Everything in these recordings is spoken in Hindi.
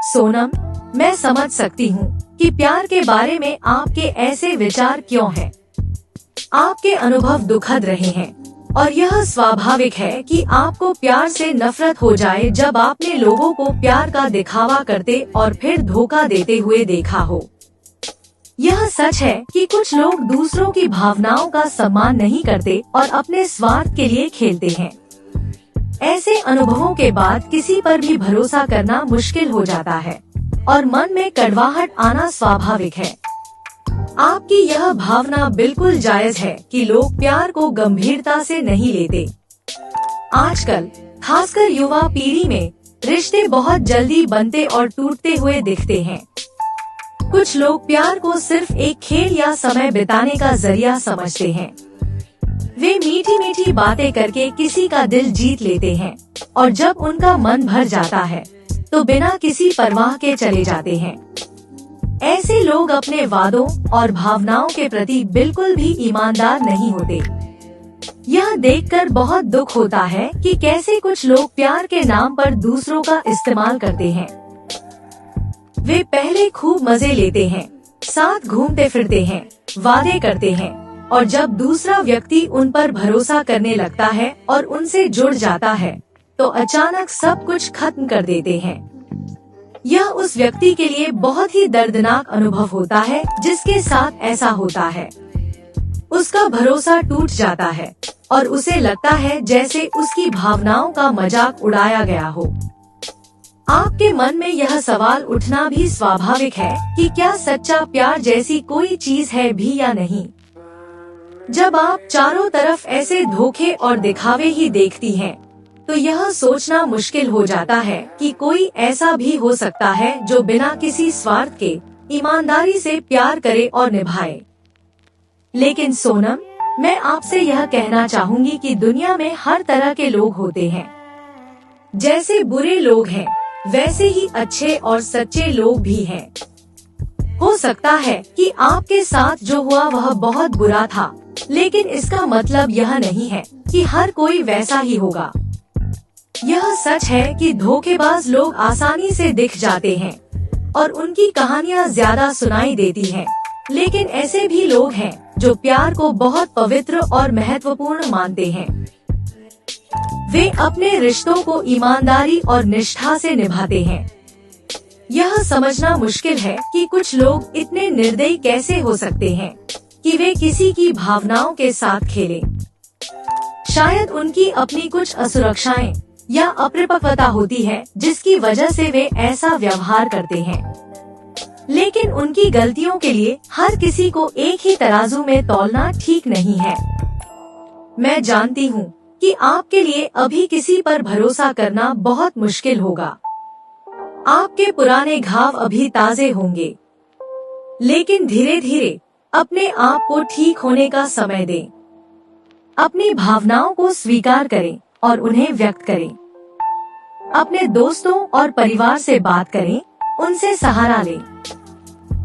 सोनम, मैं समझ सकती हूँ कि प्यार के बारे में आपके ऐसे विचार क्यों हैं। आपके अनुभव दुखद रहे हैं और यह स्वाभाविक है कि आपको प्यार से नफरत हो जाए जब आपने लोगों को प्यार का दिखावा करते और फिर धोखा देते हुए देखा हो। यह सच है कि कुछ लोग दूसरों की भावनाओं का सम्मान नहीं करते और अपने स्वार्थ के लिए खेलते हैं। ऐसे अनुभवों के बाद किसी पर भी भरोसा करना मुश्किल हो जाता है और मन में कड़वाहट आना स्वाभाविक है। आपकी यह भावना बिल्कुल जायज है कि लोग प्यार को गंभीरता से नहीं लेते। आजकल खासकर युवा पीढ़ी में रिश्ते बहुत जल्दी बनते और टूटते हुए दिखते हैं। कुछ लोग प्यार को सिर्फ एक खेल या समय बिताने का जरिया समझते हैं। वे मीठी मीठी बातें करके किसी का दिल जीत लेते हैं और जब उनका मन भर जाता है तो बिना किसी परवाह के चले जाते हैं। ऐसे लोग अपने वादों और भावनाओं के प्रति बिल्कुल भी ईमानदार नहीं होते। यह देखकर बहुत दुख होता है कि कैसे कुछ लोग प्यार के नाम पर दूसरों का इस्तेमाल करते हैं। वे पहले खूब मजे लेते हैं, साथ घूमते फिरते हैं, वादे करते हैं और जब दूसरा व्यक्ति उन पर भरोसा करने लगता है और उनसे जुड़ जाता है तो अचानक सब कुछ खत्म कर देते हैं। यह उस व्यक्ति के लिए बहुत ही दर्दनाक अनुभव होता है जिसके साथ ऐसा होता है। उसका भरोसा टूट जाता है और उसे लगता है जैसे उसकी भावनाओं का मजाक उड़ाया गया हो। आपके मन में यह सवाल उठना भी स्वाभाविक है कि क्या सच्चा प्यार जैसी कोई चीज है भी या नहीं। जब आप चारों तरफ ऐसे धोखे और दिखावे ही देखती हैं, तो यह सोचना मुश्किल हो जाता है कि कोई ऐसा भी हो सकता है जो बिना किसी स्वार्थ के ईमानदारी से प्यार करे और निभाए। लेकिन सोनम, मैं आपसे यह कहना चाहूंगी कि दुनिया में हर तरह के लोग होते हैं। जैसे बुरे लोग हैं, वैसे ही अच्छे और सच्चे लोग भी हैं। हो सकता है कि आपके साथ जो हुआ वह बहुत बुरा था, लेकिन इसका मतलब यह नहीं है कि हर कोई वैसा ही होगा। यह सच है कि धोखेबाज लोग आसानी से दिख जाते हैं और उनकी कहानियां ज्यादा सुनाई देती हैं, लेकिन ऐसे भी लोग हैं जो प्यार को बहुत पवित्र और महत्वपूर्ण मानते हैं। वे अपने रिश्तों को ईमानदारी और निष्ठा से निभाते हैं। यह समझना मुश्किल है कि कुछ लोग इतने निर्दयी कैसे हो सकते हैं कि वे किसी की भावनाओं के साथ खेलें। शायद उनकी अपनी कुछ असुरक्षाएं या अपरिपक्वता होती है जिसकी वजह से वे ऐसा व्यवहार करते हैं। लेकिन उनकी गलतियों के लिए हर किसी को एक ही तराजू में तौलना ठीक नहीं है। मैं जानती हूँ कि आपके लिए अभी किसी पर भरोसा करना बहुत मुश्किल होगा। आपके पुराने घाव अभी ताजे होंगे, लेकिन धीरे धीरे अपने आप को ठीक होने का समय दें। अपनी भावनाओं को स्वीकार करें और उन्हें व्यक्त करें। अपने दोस्तों और परिवार से बात करें, उनसे सहारा लें।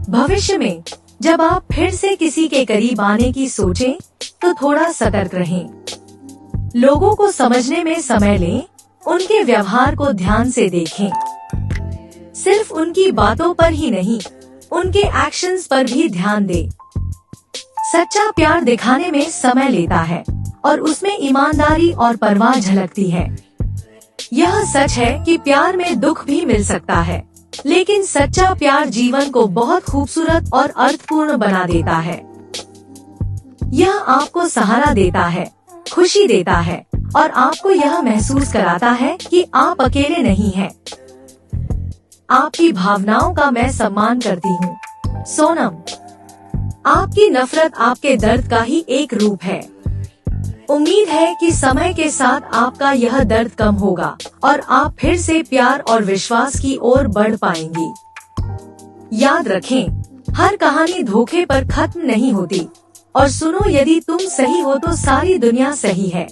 भविष्य में जब आप फिर से किसी के करीब आने की सोचें, तो थोड़ा सतर्क रहें। लोगों को समझने में समय लें, उनके व्यवहार को ध्यान से देखें। सिर्फ उनकी बातों पर ही नहीं, उनके एक्शंस पर भी ध्यान दें। सच्चा प्यार दिखाने में समय लेता है और उसमें ईमानदारी और परवाह झलकती है। यह सच है कि प्यार में दुख भी मिल सकता है, लेकिन सच्चा प्यार जीवन को बहुत खूबसूरत और अर्थपूर्ण बना देता है। यह आपको सहारा देता है, खुशी देता है और आपको यह महसूस कराता है कि आप अकेले नहीं हैं। आपकी भावनाओं का मैं सम्मान करती हूँ, सोनम। आपकी नफरत आपके दर्द का ही एक रूप है। उम्मीद है कि समय के साथ आपका यह दर्द कम होगा और आप फिर से प्यार और विश्वास की ओर बढ़ पाएंगी। याद रखें, हर कहानी धोखे पर खत्म नहीं होती और सुनो, यदि तुम सही हो तो सारी दुनिया सही है।